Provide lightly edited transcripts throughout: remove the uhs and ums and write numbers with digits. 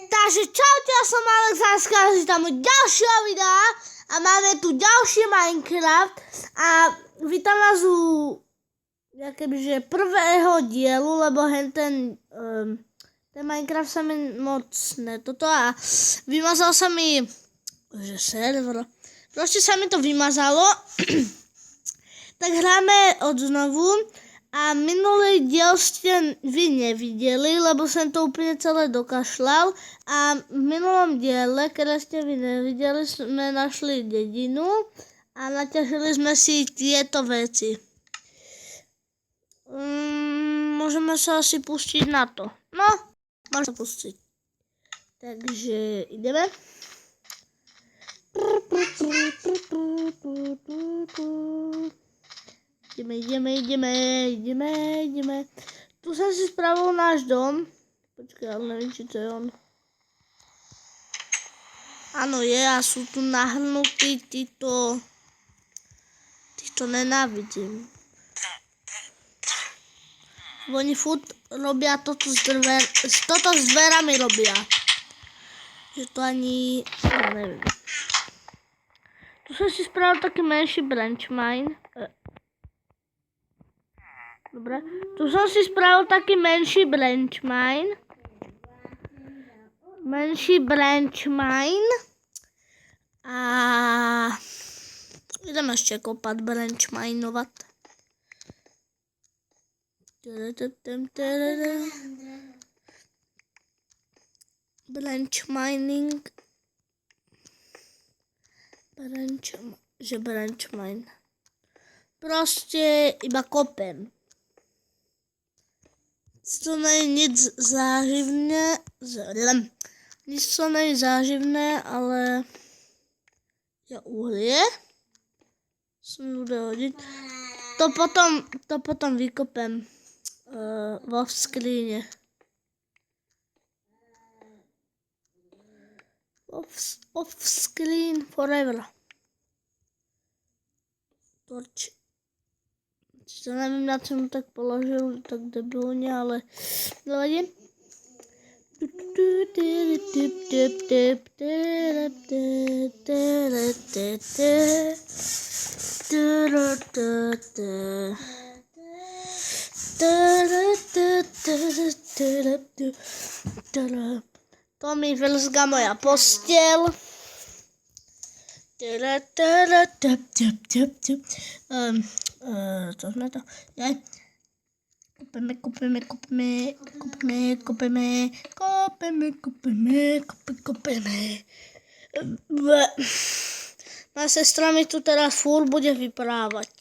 Takže čaute, ja som Alex a vítam u ďalšieho videa a máme tu ďalší Minecraft a vítam vás u prvého dielu, lebo ten Minecraft sa mi moc toto a vymazal sa mi server. Proste sa mi to vymazalo. Tak hráme odnovu. A minulý diel ste vy nevideli, lebo som to úplne celé dokašľal. A v minulom diele, keď ste vy nevideli, sme našli dedinu a naťažili sme si tieto veci. Môžeme sa asi pustiť na to. No, môžeme sa pustiť. Takže ideme. Ideme. Tu som si spravil náš dom. Počkaj, ale neviem, či to je on. Áno, je a sú tu nahrnutí títo nenávidím. Oni furt robia toto s dverami robia. Že to ani, ja neviem. Tu som si spravil taký menší branch mine. Dobre, tu som si spravil taký menší branch mine. A idem ešte kopať branch minovať. Branch mining. Branch mine. Proste iba kopem. To nie je nic záživné, ale ja uhlie som bude hodiť. To potom vykopem vo skríne. Off screen forever. Torč. To neviem, na čo mu tak položil, tak debilne, ale nevadí. To mi vylzga moja posteľ. Co sme to? Kopeme. Moja sestra mi tu teraz furt bude vyprávať.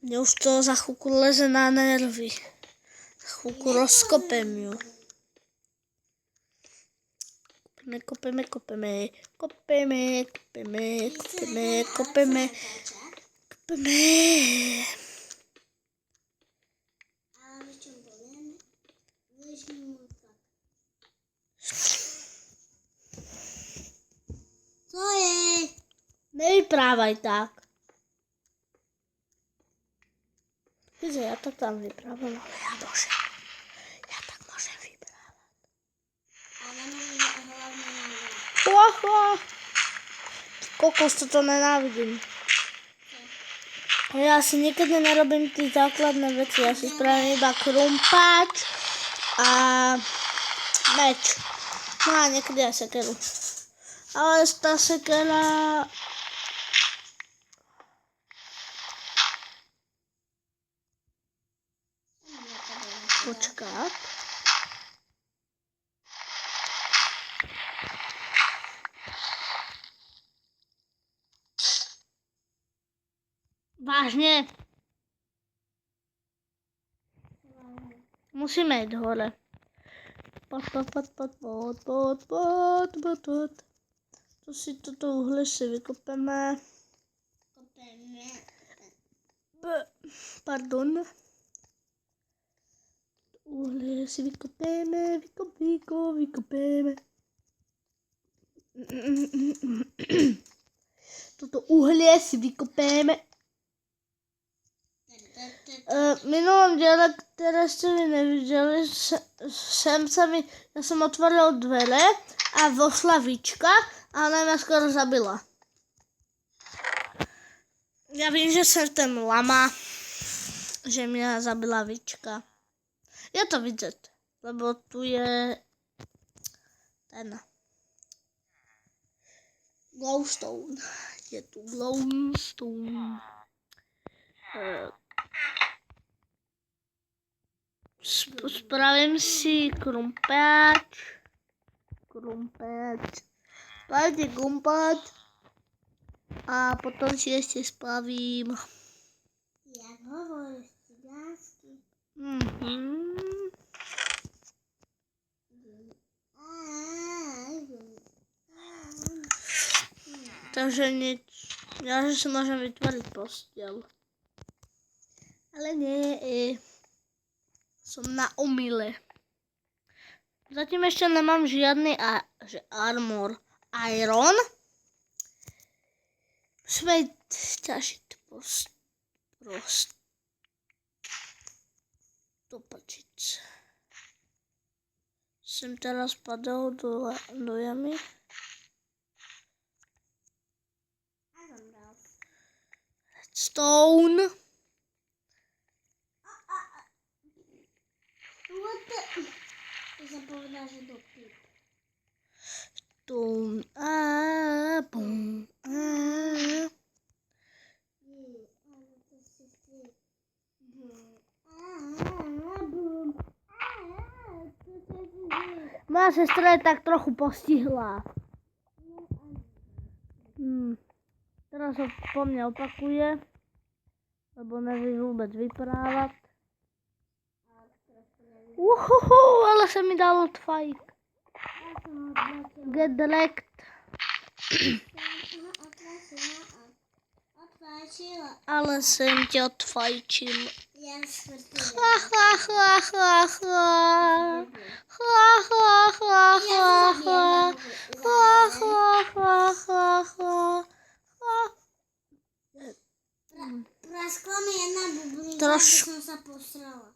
Mne už to za chvíľku leze na nervy. Za chvíľku rozkopem ju. Kopeme. Co je? Nevyprávaj tak. Víte, ja to tam vyprávam, ale ja tak môžem vyprávať. Kokos, toto nenávidím. Ja si nikdy nerobím tie základné veci. Ja si spravím iba krumpáč a meč. No a niekedy aj sekeru. Ale tá sekera... Počkať. Vážne? Musíme ísť hore. Pod. Tu si toto uhlie si vykopeme. Pardon. Uhlie si vykopeme. Toto uhlie si vykopeme. V minulom diele, které jste mi neviděli, já jsem otvoril dvere a vošla Vička a ona mě skoro zabila. Já vím, že jsem ten lama, že mě zabila Vička. Je to vidět, lebo tu je ten glowstone. Je tu glowstone. Spravím si krumpáč. Spravím krumpáč. A potom si ještě spravím. Jak hovoríš cigánsky? Takže nic. Já že si můžem vytvořit postel. Ale ne, jsem na omyle. Zatím ještě nemám žádný armor. Iron. Musíme jít těžit stopačic. Jsem teda spadal do jamy. Stone. Zapovedal, že do píp. Stone. Bum. Moja sestra je tak trochu postihlá. Teraz ho po mne opakuje, lebo neví vůbec vyprávat. Ale se mi dalo tfajk. Get wrecked. Ale jsem tě odfajčil. Praskla mi jedna bublinka, Trošku. že jsem se posrala.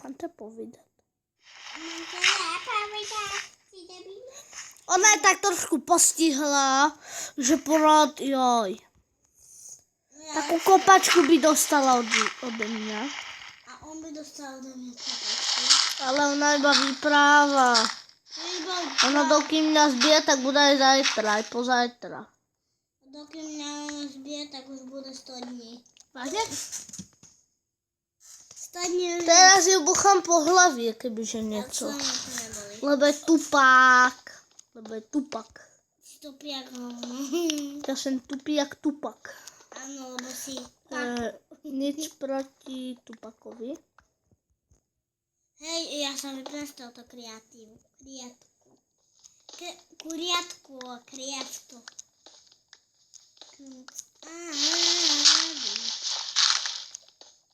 Mám to povídat. Mám to nepovídat, ty debíle. Ona je tak trošku postihlá, že pořád joj. Takovou kopačku by dostala ode mě. A on by dostal ode mě kopačku. Ale ona iba vypráva. Ona dokým mě zbije, tak bude aj zajtra, aj pozajtra. Dokým mě zbije, tak už bude 100 dní. Vážně? 100 dní už. Teraz ju buchám po hlavě, kebyže něco. Lebo je tupák. Tupý jak hovno. Já jsem tupý jak Tupak. Ano, lebo si Nic proti Tupakovi. Hej, já jsem vypnul z tohoto kreativu. Kuriatko.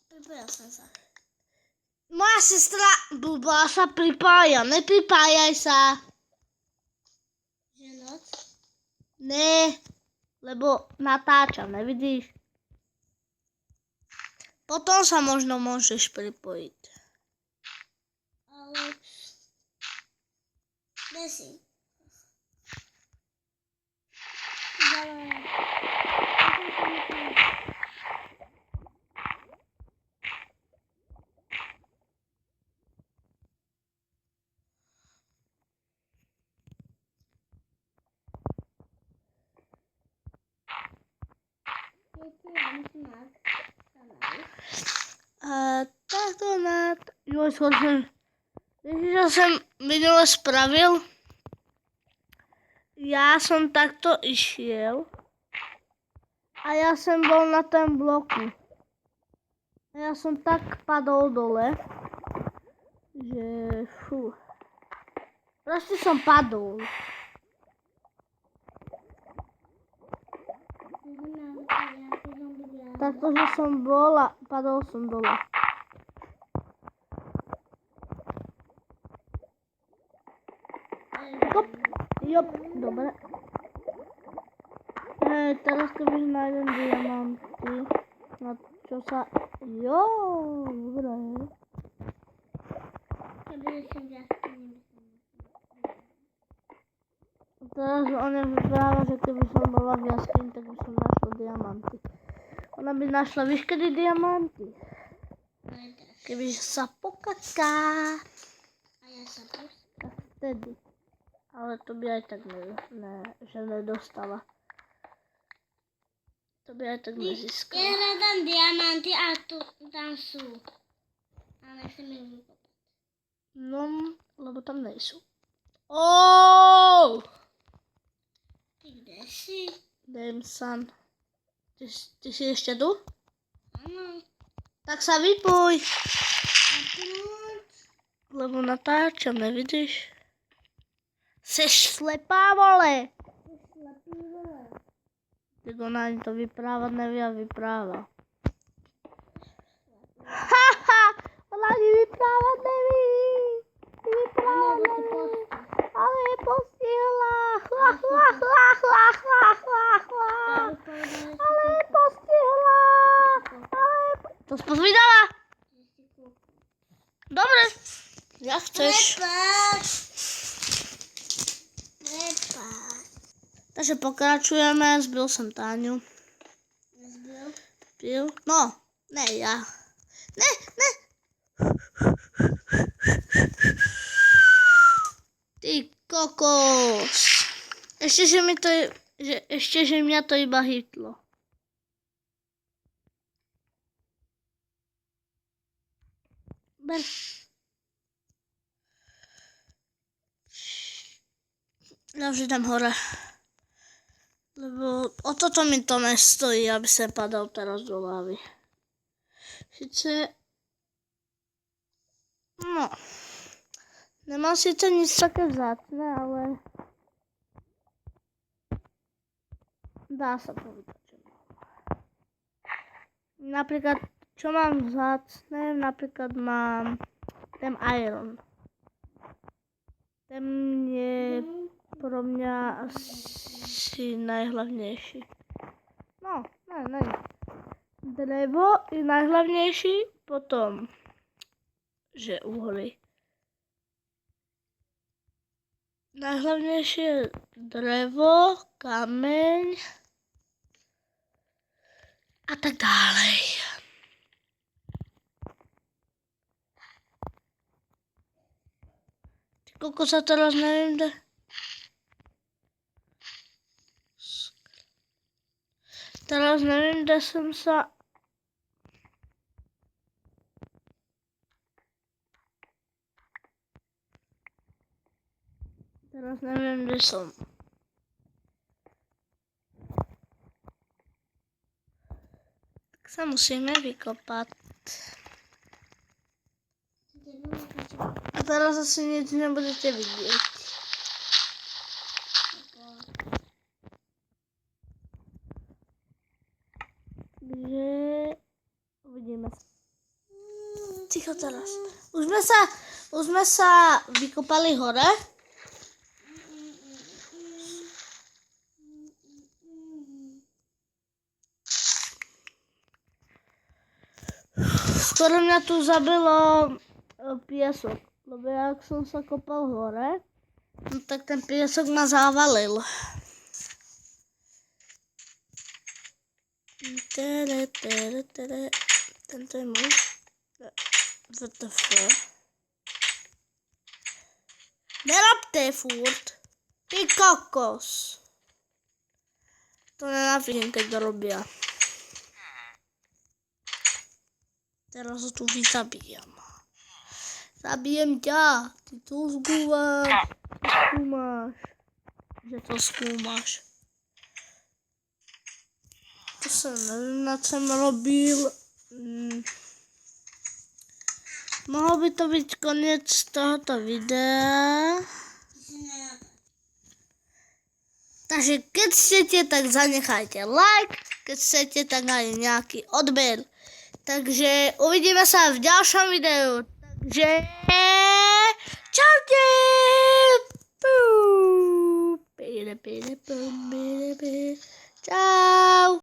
Pripojil jsem se. Moja sestra blbá sa pripája. Nepripájaj sa. Že noc? Ne, lebo natáčam, nevidíš? Potom sa možno môžeš pripojiť. Ale... Kde si? Takto Víš, čo som minule spravil? Ja som takto išiel a ja som bol na tom bloku. A ja som tak padol dole, že fú. Proste som padol. Takto, že som bol a padol som dole. Jop, dobre. Teraz keď nájdem diamanty. No čo sa... Jo, dobre. Keby som v jaskyni, by som Teraz ona vypráva, že keby som bola v jaskyni, tak by som našla diamanty. Ona by našla, víš kedy diamanty? Keby sa pokaká. A ja sa pustím. Tak vtedy. Ale to by aj tak že nedostala. To by aj tak nezískala. Ja hľadám diamanty a tam sú. A nechcem ich vykopať. No, lebo tam nejsú. Oooo! Ty kde si? Dejm san. Ty si ešte tu? Áno. Tak sa vypoj. A proč? Lebo natáčam, nevidíš? Seš slepá, vole. Slepý vole. Tak ona ani to vyprávať nevie a vypráva. Haha! Ona ani vyprávať neví. Áno, bo si posti. Ale je postihla. Hla, hla, hla, hla, hla, hla, hla. Ale je postihla. To si pozvídala? Dobre. Ja chceš. Prepáč. Takže pokračujeme. Zbil som Táňu. Nezbyl? Pil. No, ne ja. Ne. Ty kokos. Ešte, že mňa to iba hitlo. Ber. Ja už idem hore. Lebo o toto mi to nestojí, aby sa padal teraz do lávy. Sice... No. Nemám síce nic také vzácne, ale... Dá sa povedať, že mám. Napríklad, čo mám vzácne? Napríklad mám ten iron. Ten je pro mňa asi najhlavnejší. No, ne. Drevo je najhlavnejší, potom, že uhly. Najhlavnejšie je drevo, kameň a tak ďalej. Ty koľko sa teraz neviem, kde... Teraz neviem, kde som sa... Teraz neviem, kde som. Tak sa musíme vykopať. A teraz asi nič nebudete vidieť. Takže uvidíme. Ticho teraz. Už sme sa vykopali hore. Skoro mňa tu zabilo piesok, lebo jak som sa kopal hore, no tak ten piesok ma zavalil. Tento je môj. WTF. Nerobte furt. Ty kokos. To nenávidím, keď to robia. Teraz ho tu vyzabíjam. Zabijem ťa. Ty to skúmaš. Že to skúmaš. To sa neviem, na čo som robil. Mohol by to byť koniec tohoto videa. Takže keď chcete, tak zanechajte like. Keď chcete, tak aj nejaký odber. Takže uvidíme sa v ďalšom videu. Takže čaute! Čau!